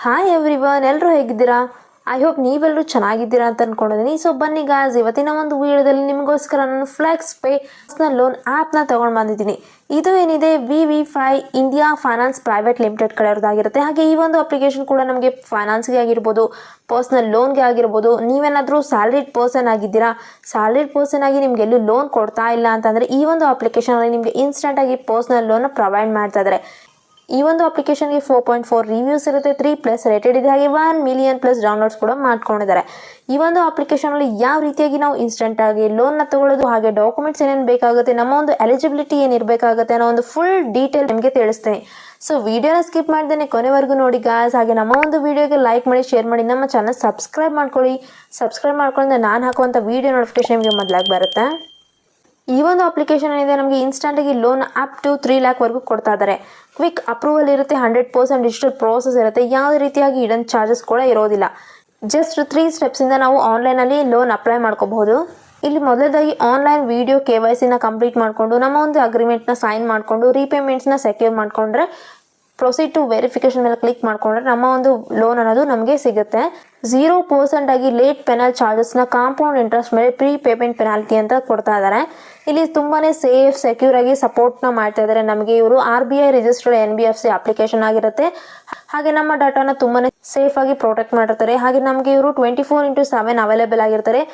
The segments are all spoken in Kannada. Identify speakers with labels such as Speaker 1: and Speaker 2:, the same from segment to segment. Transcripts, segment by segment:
Speaker 1: ಹಾಯ್ ಎವ್ರಿವನ್, ಎಲ್ಲರೂ ಹೇಗಿದ್ದೀರಾ? ಐ ಹೋಪ್ ನೀವೆಲ್ಲರೂ ಚೆನ್ನಾಗಿದ್ದೀರಾ ಅಂತ ಅನ್ಕೊಂಡಿದ್ದೀನಿ. ಸೊ ಬನ್ನಿ ಗಾಯ್ಸ್, ಇವತ್ತಿನ ಒಂದು ವಿಡಿಯೋದಲ್ಲಿ ನಿಮಗೋಸ್ಕರ ನಾನು ಫ್ಲೆಕ್ಸ್ ಪೇ ಪರ್ಸನಲ್ ಲೋನ್ ಆ್ಯಪ್ನ ತೊಗೊಂಡು ಬಂದಿದ್ದೀನಿ. ಇದು ಏನಿದೆ VV5 India Finance Private Limited ಕಡೆಯವ್ರದ್ದಾಗಿರುತ್ತೆ. ಹಾಗೆ ಈ ಒಂದು ಅಪ್ಲಿಕೇಶನ್ ಕೂಡ ನಮಗೆ ಫೈನಾನ್ಸ್ಗೆ ಆಗಿರ್ಬೋದು, ಪರ್ಸ್ನಲ್ ಲೋನ್ಗೆ ಆಗಿರ್ಬೋದು. ನೀವೇನಾದರೂ ಸ್ಯಾಲ್ರಿಡ್ ಪರ್ಸನ್ ಆಗಿದ್ದೀರಾ, ಸ್ಯಾಲ್ರಿಡ್ ಪರ್ಸನ್ ಆಗಿ ನಿಮ್ಗೆ ಎಲ್ಲೂ ಲೋನ್ ಕೊಡ್ತಾ ಇಲ್ಲ ಅಂತಂದರೆ ಈ ಒಂದು ಅಪ್ಲಿಕೇಶನಲ್ಲಿ ನಿಮಗೆ ಇನ್ಸ್ಟೆಂಟಾಗಿ ಪರ್ಸ್ನಲ್ ಲೋನ್ನ ಪ್ರೊವೈಡ್ ಮಾಡ್ತಾ ಇದ್ದಾರೆ. ಈ ಒಂದು ಅಪ್ಲಿಕೇಶನ್ಗೆ 4.4 ರಿವ್ಯೂಸ್ ಇರುತ್ತೆ, 3+ ರೇಟೆಡ್ ಇದೆ, ಹಾಗೆ 1 ಮಿಲಿಯನ್+ ಡೌನ್ಲೋಡ್ಸ್ ಕೂಡ ಮಾಡ್ಕೊಂಡಿದ್ದಾರೆ. ಈ ಒಂದು ಅಪ್ಲಿಕೇಶನಲ್ಲಿ ಯಾವ ರೀತಿಯಾಗಿ ನಾವು ಇನ್ಸ್ಟೆಂಟಾಗಿ ಲೋನ್ನ ತಗೊಳ್ಳೋದು, ಹಾಗೆ ಡಾಕ್ಯುಮೆಂಟ್ಸ್ ಏನೇನು ಬೇಕಾಗುತ್ತೆ, ನಮ್ಮ ಒಂದು ಎಲಿಜಿಬಿಲಿಟಿ ಏನಿರಬೇಕಾಗುತ್ತೆ ಅನ್ನೋ ಒಂದು ಫುಲ್ ಡೀಟೇಲ್ ನಿಮಗೆ ತಿಳಿಸ್ತೀನಿ. ಸೊ ವಿಡಿಯೋನ ಸ್ಕಿಪ್ ಮಾಡ್ದೇನೆ ಕೊನೆವರೆಗೂ ನೋಡಿ ಗಾಯ್ಸ್. ಹಾಗೆ ನಮ್ಮ ಒಂದು ವಿಡಿಯೋಗೆ ಲೈಕ್ ಮಾಡಿ, ಶೇರ್ ಮಾಡಿ, ನಮ್ಮ ಚಾನಲ್ ಸಬ್ಸ್ಕ್ರೈಬ್ ಮಾಡ್ಕೊಳ್ಳಿ. ಸಬ್ಸ್ಕ್ರೈಬ್ ಮಾಡ್ಕೊಂಡ್ರೆ ನಾನು ಹಾಕುವಂಥ ವಿಡಿಯೋ ನೋಟಿಫಿಕೇಶನ್ ನಿಮಗೆ ಮೊದಲಾಗಿ ಬರುತ್ತೆ. ಈ ಒಂದು ಅಪ್ಲಿಕೇಶನ್ ಏನಿದೆ ನಮಗೆ ಇನ್ಸ್ಟೆಂಟಾಗಿ ಲೋನ್ ಅಪ್ ಟು 3 ಲ್ಯಾಕ್ವರೆಗೂ ಕೊಡ್ತಾ ಇದ್ದಾರೆ. ಕ್ವಿಕ್ ಅಪ್ರೂವಲ್ ಇರುತ್ತೆ, 100% ಡಿಜಿಟಲ್ ಪ್ರೋಸೆಸ್ ಇರುತ್ತೆ, ಯಾವುದೇ ರೀತಿಯಾಗಿ ಹಿಡನ್ ಚಾರ್ಜಸ್ ಕೂಡ ಇರೋದಿಲ್ಲ. ಜಸ್ಟ್ 3 ಸ್ಟೆಪ್ಸಿಂದ ನಾವು ಆನ್ಲೈನಲ್ಲಿ ಲೋನ್ ಅಪ್ಲೈ ಮಾಡ್ಕೋಬಹುದು. ಇಲ್ಲಿ ಮೊದಲದಾಗಿ ಆನ್ಲೈನ್ ವಿಡಿಯೋ KYCನ ಕಂಪ್ಲೀಟ್ ಮಾಡಿಕೊಂಡು ನಮ್ಮ ಒಂದು ಅಗ್ರಿಮೆಂಟ್ನ ಸೈನ್ ಮಾಡಿಕೊಂಡು ರೀಪೇಮೆಂಟ್ಸ್ನ ಸೆಕ್ಯೂರ್ ಮಾಡಿಕೊಂಡ್ರೆ ಪ್ರೊಸೀಡ್ ಟು ವೆರಿಫಿಕೇಶನ್ ಮೇಲೆ ಕ್ಲಿಕ್ ಮಾಡಿಕೊಂಡ್ರೆ ನಮ್ಮ ಒಂದು ಲೋನ್ ಅನ್ನೋದು ನಮಗೆ ಸಿಗುತ್ತೆ. 0% ಆಗಿ ಲೇಟ್ ಪೆನಲ್ ಚಾರ್ಜಸ್ನ ಕಾಂಪೌಂಡ್ ಇಂಟ್ರೆಸ್ಟ್ ಮೇಲೆ ಪ್ರೀ ಪೇಮೆಂಟ್ ಪೆನಾಲ್ಟಿ ಅಂತ ಕೊಡ್ತಾ ಇದ್ದಾರೆ. ಇಲ್ಲಿ ತುಂಬಾ ಸೇಫ್ ಸೆಕ್ಯೂರ್ ಆಗಿ ಸಪೋರ್ಟ್ನ ಮಾಡ್ತಾ ಇದ್ದಾರೆ ನಮಗೆ. ಇವರು RBI ರಿಜಿಸ್ಟರ್ಡ್ NBFC ಅಪ್ಲಿಕೇಶನ್ ಆಗಿರುತ್ತೆ. ಹಾಗೆ ನಮ್ಮ ಡಾಟಾನ ತುಂಬಾ ಸೇಫ್ ಆಗಿ ಪ್ರೊಟೆಕ್ಟ್ ಮಾಡಿರ್ತಾರೆ. ಹಾಗೆ ನಮಗೆ ಇವರು 24/7 ಅವೈಲೇಬಲ್ ಆಗಿರ್ತಾರೆ,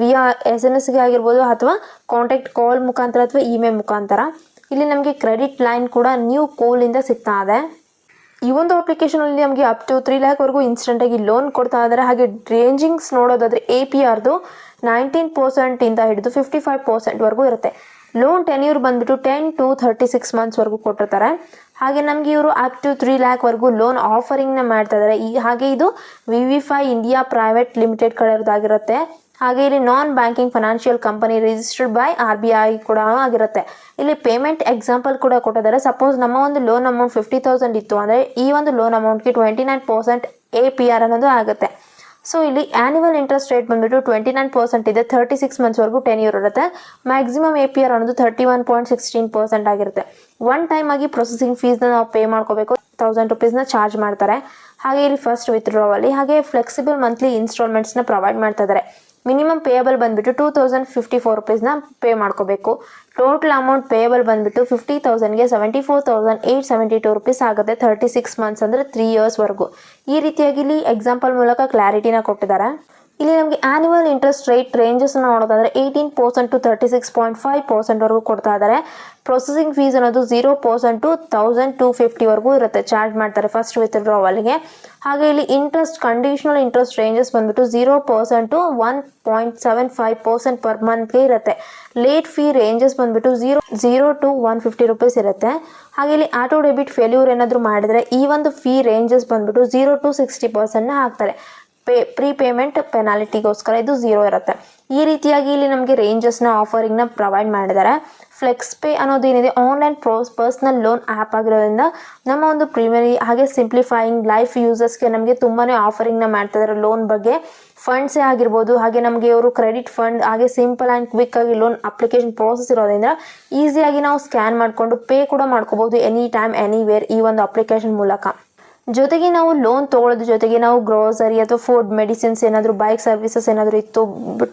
Speaker 1: ವಿಯಾ SMS ಆಗಿರ್ಬೋದು, ಅಥವಾ ಕಾಂಟ್ಯಾಕ್ಟ್ ಕಾಲ್ ಮುಖಾಂತರ ಅಥವಾ ಇಮೇಲ್ ಮುಖಾಂತರ. ಇಲ್ಲಿ ನಮಗೆ ಕ್ರೆಡಿಟ್ ಲೈನ್ ಕೂಡ ನ್ಯೂ ಕೋಲಿಂದ ಸಿಗ್ತಾ ಇದೆ. ಈ ಒಂದು ಅಪ್ಲಿಕೇಶನಲ್ಲಿ ನಮಗೆ ಅಪ್ ಟು 3 ಲ್ಯಾಕ್ವರೆಗೂ ಇನ್ಸ್ಟೆಂಟಾಗಿ ಲೋನ್ ಕೊಡ್ತಾ ಇದ್ದಾರೆ. ಹಾಗೆ ರೇಂಜಿಂಗ್ಸ್ ನೋಡೋದಾದರೆ APRದು 19% ಹಿಡಿದು 55% ಇರುತ್ತೆ. ಲೋನ್ ಟೆನ್ಯೂರ್ ಬಂದ್ಬಿಟ್ಟು 10 to 36 ಮಂತ್ಸ್ವರೆಗೂ ಕೊಟ್ಟಿರ್ತಾರೆ. ಹಾಗೆ ನಮಗೆ ಇವರು ಅಪ್ ಟು 3 ಲ್ಯಾಕ್ವರೆಗೂ ಲೋನ್ ಆಫರಿಂಗ್ನ ಮಾಡ್ತಾ ಇದ್ದಾರೆ. ಹಾಗೆ ಇದು VV5 ಇಂಡಿಯಾ ಪ್ರೈವೇಟ್ ಲಿಮಿಟೆಡ್ ಕಡೆಯವ್ರದ್ದಾಗಿರುತ್ತೆ. ಹಾಗೆ ಇಲ್ಲಿ ನಾನ್ banking financial company registered by RBI ಕೂಡ ಆಗಿರುತ್ತೆ. ಇಲ್ಲಿ ಪೇಮೆಂಟ್ ಎಕ್ಸಾಂಪಲ್ ಕೂಡ ಕೊಟ್ಟಿದ್ದಾರೆ. ಸಪೋಸ್ ನಮ್ಮ ಒಂದು ಲೋನ್ ಅಮೌಂಟ್ 50,000 ಇತ್ತು ಅಂದರೆ ಈ ಒಂದು ಲೋನ್ ಅಮೌಂಟ್ಗೆ 29% APR ಅನ್ನೋದು ಆಗುತ್ತೆ. ಸೊ ಇಲ್ಲಿ ಆ್ಯನ್ಯುವಲ್ ಇಂಟ್ರೆಸ್ಟ್ ರೇಟ್ ಬಂದ್ಬಿಟ್ಟು 29% ಇದೆ, 36 ಮಂತ್ಸ್ವರೆಗೂ ಟೆನ್ಯೂರ್ ಇರುತ್ತೆ. ಮ್ಯಾಕ್ಸಿಮಮ್ APR ಅನ್ನೋದು 31.16% ಆಗಿರುತ್ತೆ. ಒನ್ ಟೈಮ್ ಆಗಿ ಪ್ರೊಸೆಸಿಂಗ್ ಫೀಸ್ನ ನಾವು ಪೇ ಮಾಡ್ಕೋಬೇಕು, 1000 ರುಪೀಸ್ನ ಚಾರ್ಜ್ ಮಾಡ್ತಾರೆ. ಹಾಗೆ ಇಲ್ಲಿ ಫಸ್ಟ್ ವಿತ್ಡ್ರಾವಲ್ಲಿ ಹಾಗೆ ಫ್ಲೆಕ್ಸಿಬಲ್ ಮಂತ್ಲಿ ಇನ್ಸ್ಟಾಲ್ಮೆಂಟ್ಸ್ನ ಪ್ರೊವೈಡ್ ಮಾಡ್ತಾ ಇದ್ದಾರೆ. ಮಿನಿಮಮ್ ಪೇಯಬಲ್ ಬಂದ್ಬಿಟ್ಟು 2054 ರುಪೀಸ್ನ ಪೇ ಮಾಡ್ಕೋಬೇಕು. ಟೋಟಲ್ ಅಮೌಂಟ್ ಪೇಯಬಲ್ ಬಂದ್ಬಿಟ್ಟು 50,000ಗೆ 74,872 ರುಪೀಸ್ ಆಗುತ್ತೆ. 36 ಮಂತ್ಸ್ ಅಂದರೆ 3 ಇಯರ್ಸ್ವರೆಗೂ. ಈ ರೀತಿಯಾಗಿ ಇಲ್ಲಿ ಎಕ್ಸಾಂಪಲ್ ಮೂಲಕ ಕ್ಲಾರಿಟಿನ ಕೊಟ್ಟಿದ್ದಾರೆ. ಇಲ್ಲಿ ನಮಗೆ ಆ್ಯನ್ಯುವಲ್ ಇಂಟ್ರೆಸ್ಟ್ ರೇಟ್ ರೇಂಜಸ್ನ ನೋಡೋದಾದರೆ 18% to 36.5% ಕೊಡ್ತಾ ಇದ್ದಾರೆ. ಪ್ರೊಸೆಸಿಂಗ್ ಫೀಸ್ ಅನ್ನೋದು 0% to 1,250 ಇರುತ್ತೆ, ಚಾರ್ಜ್ ಮಾಡ್ತಾರೆ ಫಸ್ಟ್ ವಿತ್ಡ್ರಾವಲ್ಗೆ. ಹಾಗೆ ಇಲ್ಲಿ ಇಂಟ್ರೆಸ್ಟ್ ಕಂಡೀಷನಲ್ ಇಂಟ್ರೆಸ್ಟ್ ರೇಂಜಸ್ ಬಂದ್ಬಿಟ್ಟು 0% to 1.75% ಪರ್ ಮಂತ್ಗೆ ಇರುತ್ತೆ. ಲೇಟ್ ಫೀ ರೇಂಜಸ್ ಬಂದ್ಬಿಟ್ಟು 0 to 150 ರುಪೀಸ್ ಇರುತ್ತೆ. ಹಾಗೆ ಇಲ್ಲಿ ಆಟೋ ಡೆಬಿಟ್ ಫೇಲ್ಯೂರ್ ಏನಾದರೂ ಮಾಡಿದರೆ ಈ ಒಂದು ಫೀ ರೇಂಜಸ್ ಬಂದ್ಬಿಟ್ಟು 0 to 60% ಹಾಕ್ತಾರೆ. ಪ್ರೀ ಪೇಮೆಂಟ್ ಪೆನಾಲ್ಟಿಗೋಸ್ಕರ ಇದು 0 ಇರುತ್ತೆ. ಈ ರೀತಿಯಾಗಿ ಇಲ್ಲಿ ನಮಗೆ ರೇಂಜಸ್ನ ಆಫರಿಂಗ್ನ ಪ್ರೊವೈಡ್ ಮಾಡಿದ್ದಾರೆ. ಫ್ಲೆಕ್ಸ್ ಪೇ ಅನ್ನೋದೇನಿದೆ ಆನ್ಲೈನ್ ಪರ್ಸ್ನಲ್ ಲೋನ್ ಆ್ಯಪ್ ಆಗಿರೋದ್ರಿಂದ ನಮ್ಮ ಒಂದು ಪ್ರೀಮಿಯರಿ ಹಾಗೆ ಸಿಂಪ್ಲಿಫೈಯಿಂಗ್ ಲೈಫ್ ಯೂಸರ್ಸ್ಗೆ ನಮಗೆ ತುಂಬಾ ಆಫರಿಂಗ್ನ ಮಾಡ್ತಾ ಇದ್ದಾರೆ. ಲೋನ್ ಬಗ್ಗೆ ಫಂಡ್ಸೇ ಆಗಿರ್ಬೋದು, ಹಾಗೆ ನಮಗೆ ಅವರು ಕ್ರೆಡಿಟ್ ಫಂಡ್ ಹಾಗೆ ಸಿಂಪಲ್ ಆ್ಯಂಡ್ ಕ್ವಿಕ್ ಆಗಿ ಲೋನ್ ಅಪ್ಲಿಕೇಶನ್ ಪ್ರೋಸೆಸ್ ಇರೋದ್ರಿಂದ ಈಸಿಯಾಗಿ ನಾವು ಸ್ಕ್ಯಾನ್ ಮಾಡಿಕೊಂಡು ಪೇ ಕೂಡ ಮಾಡ್ಕೋಬೋದು ಎನಿ ಟೈಮ್ ಎನಿವೇರ್ ಈ ಒಂದು ಅಪ್ಲಿಕೇಶನ್ ಮೂಲಕ. ಜೊತೆಗೆ ನಾವು ಲೋನ್ ತೊಗೊಳ್ಳೋದ್ರ ಜೊತೆಗೆ ನಾವು ಗ್ರೋಸರಿ ಅಥವಾ ಫುಡ್ ಮೆಡಿಸಿನ್ಸ್ ಏನಾದರೂ ಬೈಕ್ ಸರ್ವಿಸಸ್ ಏನಾದರೂ ಇತ್ತು,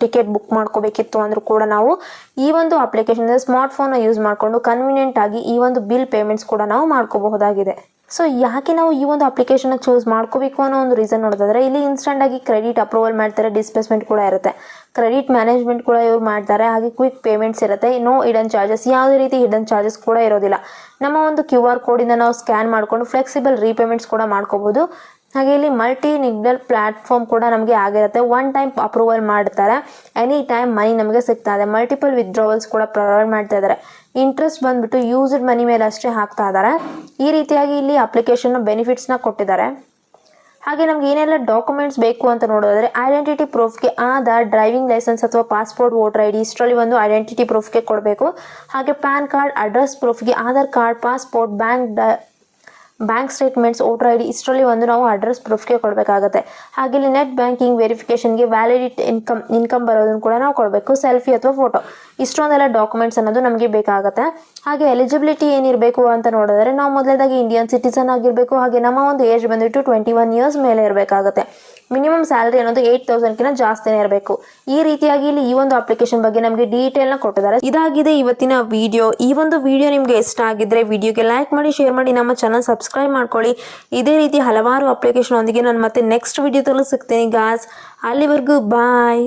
Speaker 1: ಟಿಕೆಟ್ ಬುಕ್ ಮಾಡ್ಕೋಬೇಕಿತ್ತು ಅಂದರೂ ಕೂಡ ನಾವು ಈ ಒಂದು ಅಪ್ಲಿಕೇಶನ್ ಸ್ಮಾರ್ಟ್ಫೋನ್ನ ಯೂಸ್ ಮಾಡಿಕೊಂಡು ಕನ್ವೀನಿಯೆಂಟ್ ಆಗಿ ಈ ಒಂದು ಬಿಲ್ ಪೇಮೆಂಟ್ಸ್ ಕೂಡ ನಾವು ಮಾಡ್ಕೋಬಹುದಾಗಿದೆ. ಸೊ ಯಾಕೆ ನಾವು ಈ ಒಂದು ಅಪ್ಲಿಕೇಶನ್ನ ಚೂಸ್ ಮಾಡ್ಕೋಬೇಕು ಅನ್ನೋ ಒಂದು ರೀಸನ್ ನೋಡೋದಾದರೆ ಇಲ್ಲಿ ಇನ್ಸ್ಟೆಂಟಾಗಿ ಕ್ರೆಡಿಟ್ ಅಪ್ರೂವಲ್ ಮಾಡ್ತಾರೆ, ಡಿಸ್ಪ್ಲೇಸ್ಮೆಂಟ್ ಕೂಡ ಇರುತ್ತೆ, ಕ್ರೆಡಿಟ್ ಮ್ಯಾನೇಜ್ಮೆಂಟ್ ಕೂಡ ಇವ್ರು ಮಾಡ್ತಾರೆ, ಹಾಗೆ ಕ್ವಿಕ್ ಪೇಮೆಂಟ್ಸ್ ಇರುತ್ತೆ, ನೋ ಹಿಡನ್ ಚಾರ್ಜಸ್, ಯಾವುದೇ ರೀತಿ ಹಿಡನ್ ಚಾರ್ಜಸ್ ಕೂಡ ಇರೋದಿಲ್ಲ. ನಮ್ಮ ಒಂದು QR ಕೋಡಿಂದ ನಾವು ಸ್ಕ್ಯಾನ್ ಮಾಡಿಕೊಂಡು ಫ್ಲೆಕ್ಸಿಬಲ್ ರೀಪೇಮೆಂಟ್ಸ್ ಕೂಡ ಮಾಡ್ಕೋಬೋದು. ಹಾಗೆ ಇಲ್ಲಿ ಮಲ್ಟಿ ನಿಗ್ನಲ್ ಪ್ಲಾಟ್ಫಾರ್ಮ್ ಕೂಡ ನಮಗೆ ಆಗಿರುತ್ತೆ. ಒನ್ ಟೈಮ್ ಅಪ್ರೂವಲ್ ಮಾಡ್ತಾರೆ, ಎನಿ ಟೈಮ್ ಮನಿ ನಮಗೆ ಸಿಗ್ತಾ ಇದೆ. ಮಲ್ಟಿಪಲ್ ವಿತ್ಡ್ರಾವಲ್ಸ್ ಕೂಡ ಪ್ರೊವೈಡ್ ಮಾಡ್ತಾ ಇದ್ದಾರೆ. ಇಂಟ್ರೆಸ್ಟ್ ಬಂದ್ಬಿಟ್ಟು ಯೂಸ್ಡ್ ಮನಿ ಮೇಲೆ ಅಷ್ಟೇ ಹಾಕ್ತಾ ಇದ್ದಾರೆ. ಈ ರೀತಿಯಾಗಿ ಇಲ್ಲಿ ಅಪ್ಲಿಕೇಶನ್ ಬೆನಿಫಿಟ್ಸ್ನ ಕೊಟ್ಟಿದ್ದಾರೆ. ಹಾಗೆ ನಮ್ಗೆ ಏನೆಲ್ಲ ಡಾಕ್ಯುಮೆಂಟ್ಸ್ ಬೇಕು ಅಂತ ನೋಡೋದಾದರೆ ಐಡೆಂಟಿಟಿ ಪ್ರೂಫ್ಗೆ ಆಧಾರ್, ಡ್ರೈವಿಂಗ್ ಲೈಸೆನ್ಸ್ ಅಥವಾ ಪಾಸ್ಪೋರ್ಟ್, ವೋಟರ್ ID ಇಷ್ಟರಲ್ಲಿ ಒಂದು ಐಡೆಂಟಿಟಿ ಪ್ರೂಫ್ಗೆ ಕೊಡಬೇಕು. ಹಾಗೆ ಪ್ಯಾನ್ ಕಾರ್ಡ್, ಅಡ್ರೆಸ್ ಪ್ರೂಫ್ಗೆ Aadhaar card, passport, bank statements, voter I D ಇಷ್ಟರಲ್ಲಿ ಒಂದು ನಾವು ಅಡ್ರೆಸ್ ಪ್ರೂಫ್ಗೆ ಕೊಡಬೇಕಾಗುತ್ತೆ. ಹಾಗೆ ಇಲ್ಲಿ ನೆಟ್ ಬ್ಯಾಂಕಿಂಗ್ ವೆರಿಫಿಕೇಷನ್ಗೆ ವ್ಯಾಲಿಡಿಟಿ ಇನ್ಕಮ್ ಬರೋದನ್ನು ಕೂಡ ನಾವು ಕೊಡಬೇಕು. ಸೆಲ್ಫಿ ಅಥವಾ ಫೋಟೋ ಇಷ್ಟೊಂದೆಲ್ಲ ಡಾಕ್ಯುಮೆಂಟ್ಸ್ ಅನ್ನೋದು ನಮಗೆ ಬೇಕಾಗುತ್ತೆ. ಹಾಗೆ ಎಲಿಜಿಬಿಲಿಟಿ ಏನಿರಬೇಕು ಅಂತ ನೋಡಿದ್ರೆ ನಾವು ಮೊದಲನೇದಾಗಿ ಇಂಡಿಯನ್ ಸಿಟಿಸನ್ ಆಗಿರಬೇಕು. ಹಾಗೆ ನಮ್ಮ ಒಂದು ಏಜ್ ಬಂದುಬಿಟ್ಟು 21 ಇಯರ್ಸ್ ಮೇಲೆ ಇರಬೇಕಾಗುತ್ತೆ. ಮಿನಿಮಮ್ ಸ್ಯಾಲರಿ ಅನ್ನೋದು 8,000ಕಿಂತ ಜಾಸ್ತಿನೇ ಇರಬೇಕು. ಈ ರೀತಿಯಾಗಿ ಇಲ್ಲಿ ಈ ಒಂದು ಅಪ್ಲಿಕೇಶನ್ ಬಗ್ಗೆ ನಮಗೆ ಡೀಟೇಲ್ನ ಕೊಟ್ಟಿದ್ದಾರೆ. ಇದಾಗಿದೆ ಇವತ್ತಿನ ವಿಡಿಯೋ. ಈ ಒಂದು ವಿಡಿಯೋ ನಿಮಗೆ ಇಷ್ಟ ಆಗಿದ್ರೆ ವಿಡಿಯೋಗೆ ಲೈಕ್ ಮಾಡಿ, ಶೇರ್ ಮಾಡಿ, ನಮ್ಮ ಚಾನಲ್ ಸಬ್ಸ್ಕ್ರೈಬ್ ಮಾಡ್ಕೊಳ್ಳಿ. ಇದೇ ರೀತಿ ಹಲವಾರು ಅಪ್ಲಿಕೇಶನ್ ಒಂದಿಗೆ ನಾನು ಮತ್ತೆ ನೆಕ್ಸ್ಟ್ ವಿಡಿಯೋದಲ್ಲೂ ಸಿಗ್ತೀನಿ ಗಾಯ್ಸ್. ಅಲ್ಲಿವರೆಗೂ ಬಾಯ್.